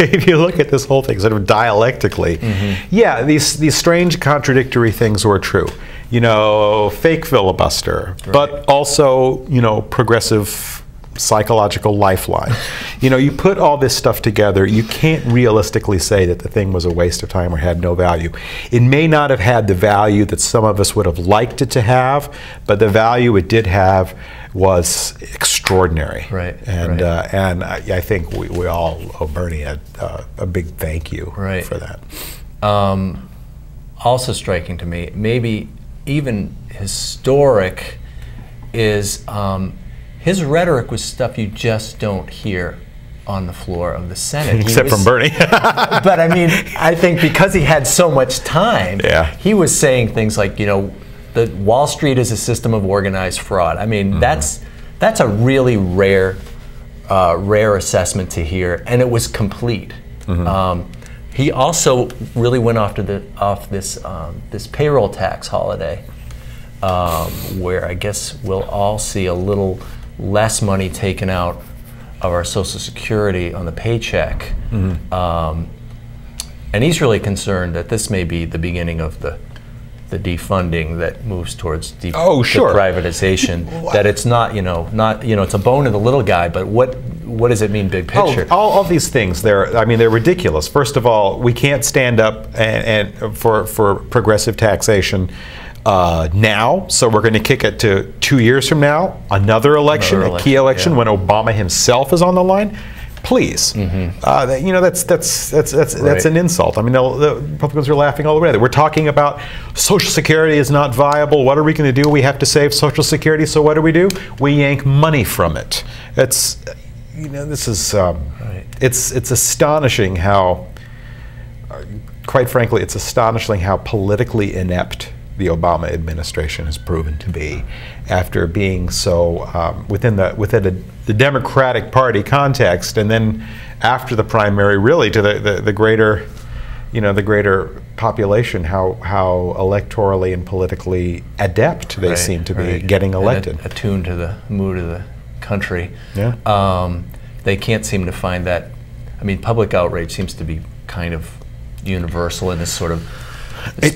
if you look at this whole thing sort of dialectically, yeah, these strange contradictory things were true. You know, fake filibuster, but also, you know, progressive psychological lifeline. You know, you put all this stuff together, you can't realistically say that the thing was a waste of time or had no value. It may not have had the value that some of us would have liked it to have, but the value it did have was extraordinary. Right. And and I think we all owe Bernie a big thank you for that. Also striking to me, maybe even historic, is his rhetoric was stuff you just don't hear on the floor of the Senate. Except from Bernie. But I mean, I think because he had so much time, he was saying things like, you know, that Wall Street is a system of organized fraud. I mean, that's a really rare assessment to hear, and it was complete. He also really went off this payroll tax holiday, where I guess we'll all see a little less money taken out of our Social Security on the paycheck. And he's really concerned that this may be the beginning of the defunding that moves towards privatization. That it's not, it's a bone in the little guy, but what does it mean big picture? All these things, I mean, they're ridiculous. First of all, we can't stand up and for progressive taxation now, so we're going to kick it to 2 years from now, another election, a key election, when Obama himself is on the line. Please, you know, that's an insult. I mean, the Republicans are laughing all the way. We're talking about Social Security is not viable. What are we going to do? We have to save Social Security. So what do? We yank money from it. It's, you know, this is it's astonishing how, quite frankly, it's astonishing how politically inept the Obama administration has proven to be, after being so within the Democratic Party context, and then after the primary, really to the greater, the greater population, how electorally and politically adept they seem to be getting elected, and attuned to the mood of the country. They can't seem to find that. I mean, public outrage seems to be kind of universal in this sort of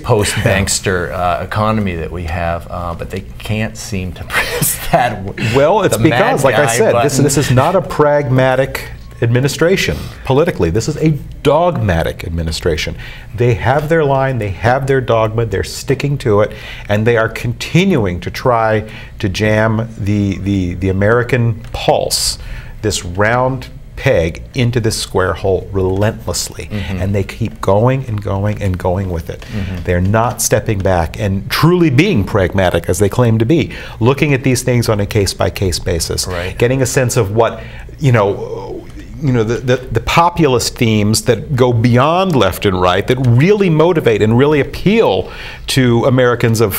post-bankster economy that we have, but they can't seem to press that. Well, it's because, like I said, this is not a pragmatic administration politically. This is a dogmatic administration. They have their line, they have their dogma, they're sticking to it, and they are continuing to try to jam the American pulse, this round peg, into this square hole relentlessly, and they keep going and going and going with it. They're not stepping back and truly being pragmatic as they claim to be, looking at these things on a case-by-case basis, getting a sense of what the populist themes that go beyond left and right, that really motivate and really appeal to Americans of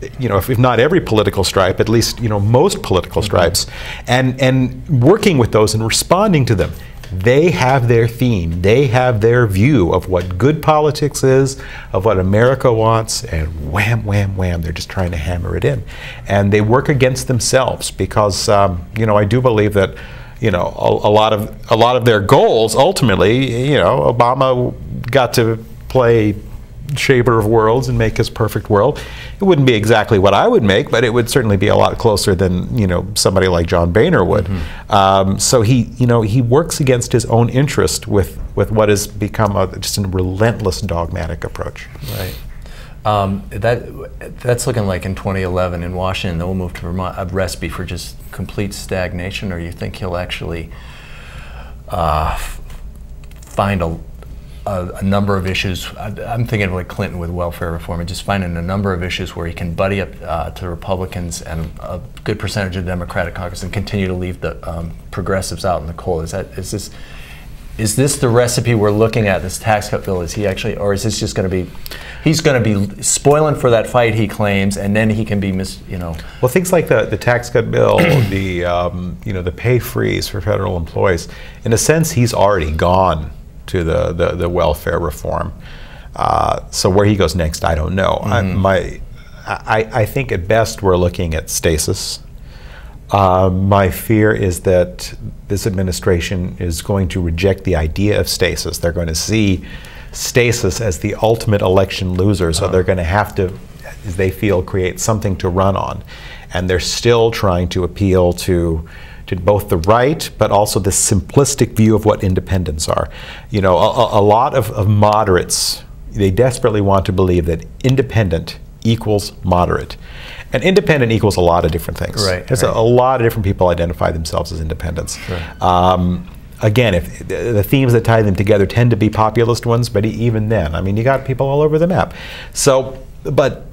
if not every political stripe, at least most political stripes, and working with those and responding to them. They have their theme, they have their view of what good politics is, of what America wants, and wham, wham, wham, they're just trying to hammer it in. And they work against themselves, because I do believe that a lot of their goals ultimately, Obama got to play shaper of worlds and make his perfect world. It wouldn't be exactly what I would make, but it would certainly be a lot closer than somebody like John Boehner would. So he works against his own interest with what has become just a relentless dogmatic approach. Right. That's looking like in 2011 in Washington, they'll move to Vermont, a recipe for just complete stagnation, or you think he'll actually find a number of issues? I'm thinking of like Clinton with welfare reform, and just finding a number of issues where he can buddy up to Republicans and a good percentage of the Democratic caucus and continue to leave the progressives out in the cold. Is this the recipe we're looking at, this tax cut bill? Is he actually, or is this just going to be, he's going to be spoiling for that fight, he claims, and then he can be Well, things like the tax cut bill, the pay freeze for federal employees, in a sense, he's already gone to the welfare reform. So where he goes next, I don't know. I think at best we're looking at stasis. My fear is that this administration is going to reject the idea of stasis. They're going to see stasis as the ultimate election loser, so they're going to have to, as they feel, create something to run on. And they're still trying to appeal to both the right, but also the simplistic view of what independents are. You know, a lot of moderates, they desperately want to believe that independent equals moderate. And independent equals a lot of different things. Right, There's right. a lot of different people identify themselves as independents. Sure. Again, if the themes that tie them together tend to be populist ones, but even then, I mean, you got people all over the map. So, but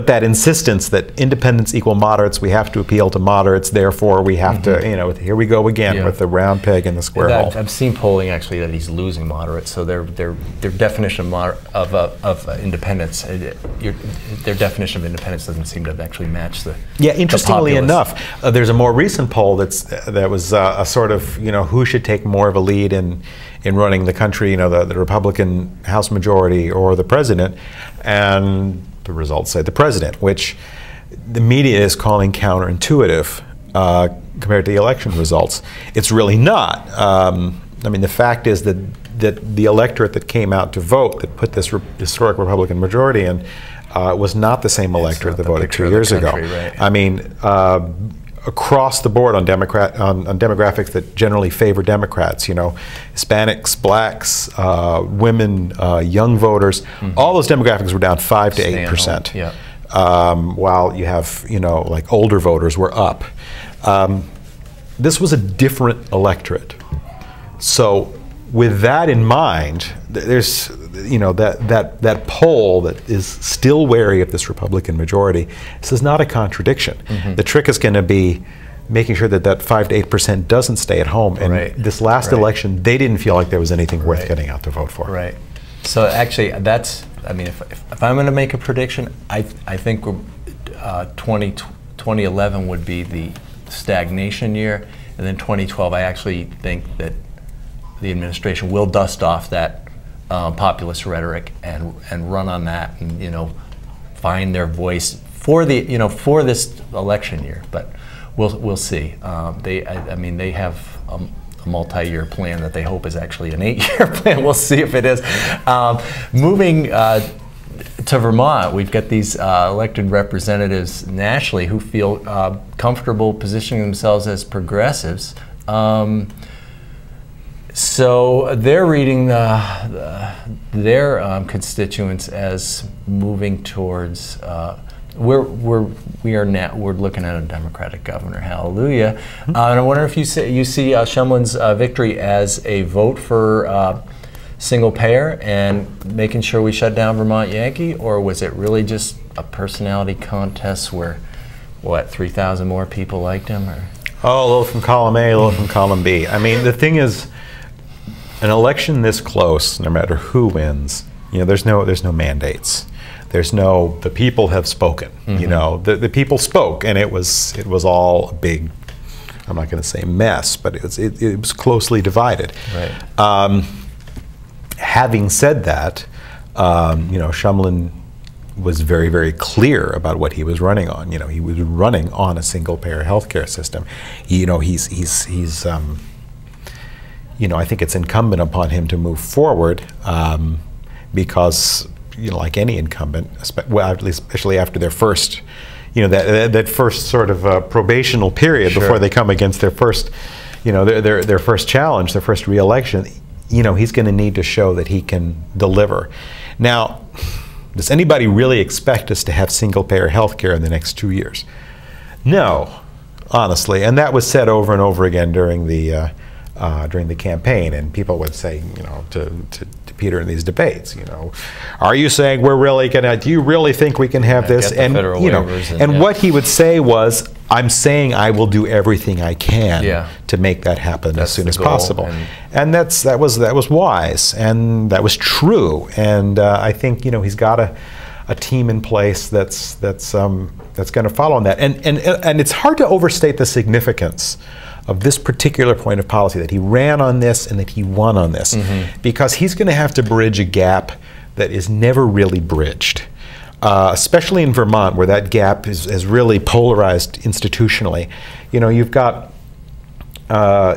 that insistence that independents equal moderates, we have to appeal to moderates, therefore we have to, you know, here we go again with the round peg in the square hole. I've seen polling actually that he's losing moderates, so their definition of independence, their definition of independence doesn't seem to actually match the interestingly the enough, there's a more recent poll that was a sort of, you know, who should take more of a lead in running the country, you know, the Republican House majority or the president, and the results say the president, which the media is calling counterintuitive compared to the election results. It's really not. I mean, the fact is that the electorate that came out to vote, that put this historic Republican majority in, was not the same electorate that voted 2 years ago. Right. I mean, across the board on demographics that generally favor Democrats, you know, Hispanics, blacks, women, young voters, all those demographics were down 5 to 8%. Yeah. While you have, you know, like older voters were up. This was a different electorate. So with that in mind, there's, you know, that poll that is still wary of this Republican majority. This is not a contradiction. The trick is going to be making sure that that 5 to 8% doesn't stay at home. And this last election, they didn't feel like there was anything worth getting out to vote for. Right. So actually, that's, I mean, if I'm going to make a prediction, I think 2011 would be the stagnation year, and then 2012, I actually think that the administration will dust off that populist rhetoric and run on that, and, you know, find their voice for the, you know, for this election year. But we'll see. I mean, they have a multi-year plan that they hope is actually an 8-year plan. We'll see if it is. Moving to Vermont, we've got these elected representatives nationally who feel comfortable positioning themselves as progressives. So they're reading their constituents as moving towards. We're looking at a Democratic governor. Hallelujah! And I wonder if you see Shumlin's victory as a vote for single payer and making sure we shut down Vermont Yankee, or was it really just a personality contest where, what, 3,000 more people liked him? Or? Oh, a little from column A, a little from column B. I mean, the thing is, an election this close, no matter who wins, you know, there's no mandates. There's no, the people have spoken. You know, the people spoke, and it was all a big, I'm not going to say mess, but it was closely divided. Right. Having said that, you know, Shumlin was very, very clear about what he was running on. You know, he was running on a single-payer healthcare system. You know, he's you know, I think it's incumbent upon him to move forward because, you know, like any incumbent, well, at least especially after their first, you know, that first sort of probational period before they come against their first, you know, their first challenge, their first re-election, you know, he's going to need to show that he can deliver. Now, does anybody really expect us to have single-payer health care in the next 2 years? No, honestly, and that was said over and over again during the campaign, and people would say, you know, to Peter in these debates, you know, are you saying we're really gonna? Do you really think we can have this? And you know, and what he would say was, I'm saying I will do everything I can to make that happen as soon as possible, and that was wise, and that was true, and I think, you know, he's got a team in place that's going to follow on that, and it's hard to overstate the significance of this particular point of policy, that he ran on this and that he won on this, because he's going to have to bridge a gap that is never really bridged. especially in Vermont, where that gap is really polarized institutionally. You know, you've got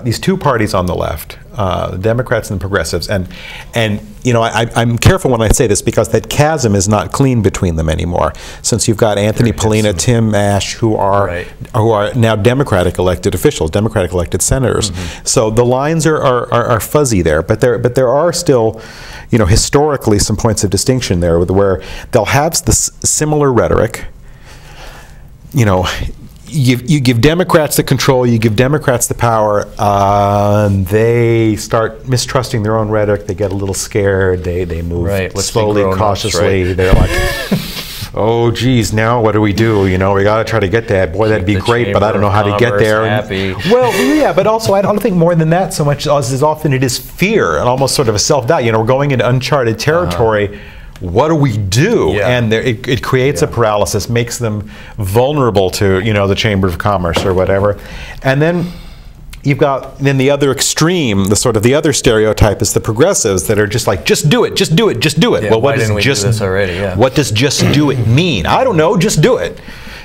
these two parties on the left, the Democrats and the progressives, and you know, I'm careful when I say this because that chasm is not clean between them anymore. Since you've got Anthony Polina, Tim Ash, who are now Democratic elected officials, Democratic elected senators. So the lines are fuzzy there, but there are still, you know, historically some points of distinction there where they'll have this similar rhetoric. You know, you give Democrats the control, you give Democrats the power, they start mistrusting their own rhetoric, they get a little scared, they move slowly, cautiously, they're like, oh geez, now what do we do? You know, we got to try to get that. Boy, that'd be great, but I don't know how to get there. Well, yeah, but also I don't think more than that so much as often it is fear and almost sort of a self-doubt. You know, we're going into uncharted territory. What do we do? And it creates a paralysis, makes them vulnerable to, you know, the Chamber of Commerce or whatever. And then you've got the other extreme, the sort of the other stereotype is the progressives that are just like, just do it, just do it, just do it. Well, what does just do this already? What does just do it mean? I don't know, just do it.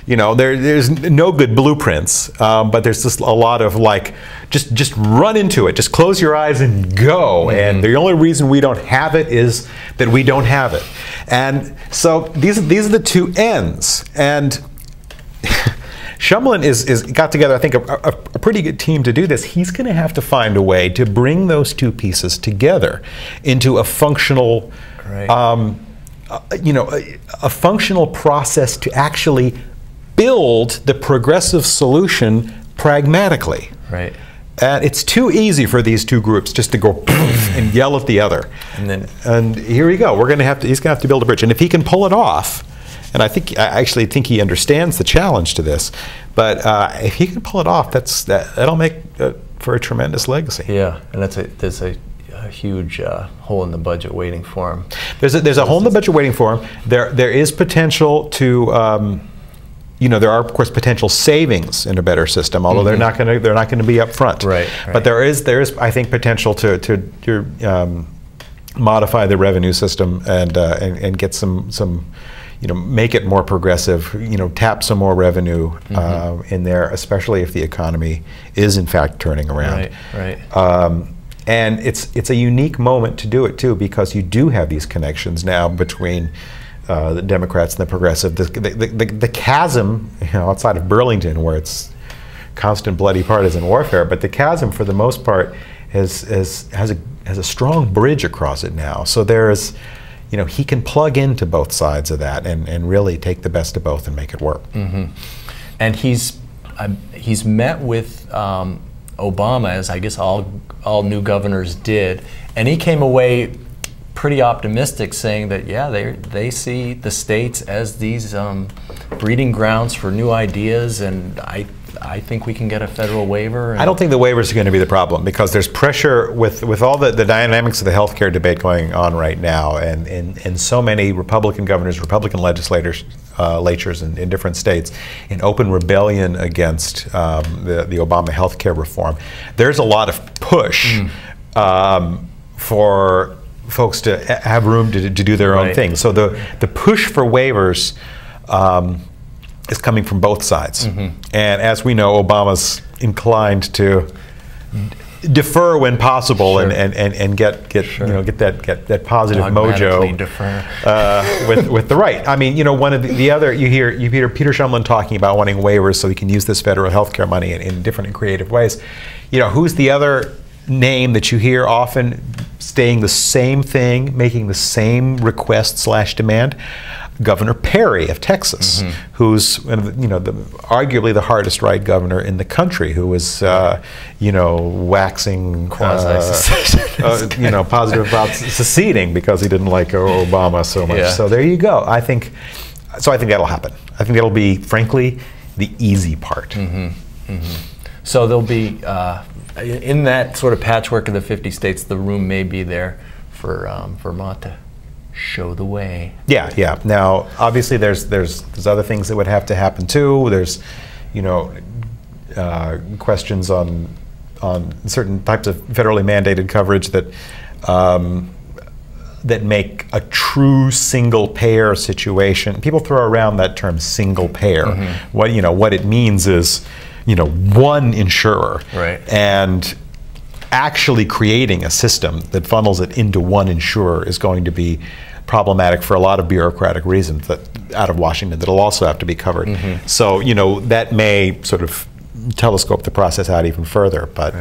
You know, there's no good blueprints, but there's just a lot of like, just run into it, just close your eyes and go. And the only reason we don't have it is that we don't have it. And so these are the two ends. And Shumlin is got together, I think, a pretty good team to do this. He's going to have to find a way to bring those two pieces together into a functional, you know, a functional process to actually build the progressive solution pragmatically. And it's too easy for these two groups just to go poof and yell at the other. And here we go. He's gonna have to build a bridge. And if he can pull it off, and I actually think he understands the challenge to this, but if he can pull it off, that'll make for a tremendous legacy. Yeah, and there's a huge hole in the budget waiting for him. There's a hole in the budget waiting for him. There is potential to. You know, there are of course potential savings in a better system, although they're not going to be up front. But there is I think potential to modify the revenue system and get some you know, make it more progressive. You know, tap some more revenue in there, especially if the economy is in fact turning around. And it's a unique moment to do it too, because you do have these connections now between the Democrats and the progressive. The chasm, you know, outside of Burlington, where it's constant bloody partisan warfare, but the chasm, for the most part, has a strong bridge across it now. So there's, you know, he can plug into both sides of that and really take the best of both and make it work. And he's met with Obama, as I guess all new governors did, and he came away pretty optimistic, saying that they see the states as these breeding grounds for new ideas, and I think we can get a federal waiver. I don't think the waivers are going to be the problem, because there's pressure with all the dynamics of the healthcare debate going on right now, and so many Republican governors, Republican legislators, in different states in open rebellion against the Obama healthcare reform. There's a lot of push for folks to have room to do their own thing. So the push for waivers is coming from both sides. And as we know, Obama's inclined to defer when possible and get you know, get that positive mojo with the right. I mean, you know, one of the other, you hear Peter Shumlin talking about wanting waivers so he can use this federal health care money in different and creative ways. You know, who's the other name that you hear often saying the same thing, making the same request / demand? Governor Perry of Texas, who's, you know, arguably the hardest right governor in the country, who was, you know, waxing, you know, positive about seceding because he didn't like Obama so much. So there you go. I think that'll happen. I think that'll be, frankly, the easy part. So there'll be, in that sort of patchwork of the 50 states, the room may be there for Vermont to show the way. Yeah. Now, obviously, there's other things that would have to happen too. There's, you know, questions on certain types of federally mandated coverage that that make a true single payer situation. People throw around that term single payer. What it means is, one insurer, right, and actually creating a system that funnels it into one insurer is going to be problematic for a lot of bureaucratic reasons that out of Washington that'll also have to be covered. So that may sort of telescope the process out even further, but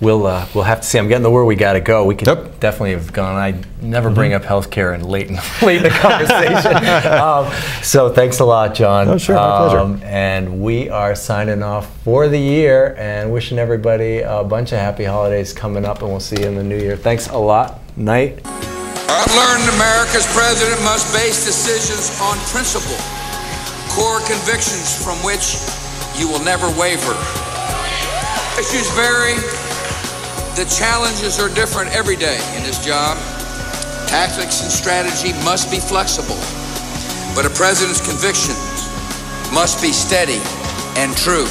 we'll have to see. I'm getting the word we got to go. We could definitely have gone. I never bring up healthcare and late in the conversation. So thanks a lot, John. Oh, sure, my pleasure. And we are signing off for the year and wishing everybody a bunch of happy holidays coming up, and we'll see you in the new year. Thanks a lot. Night. I've learned America's president must base decisions on principle, core convictions from which you will never waver. Issues vary. The challenges are different every day in this job. Tactics and strategy must be flexible, but a president's convictions must be steady and true.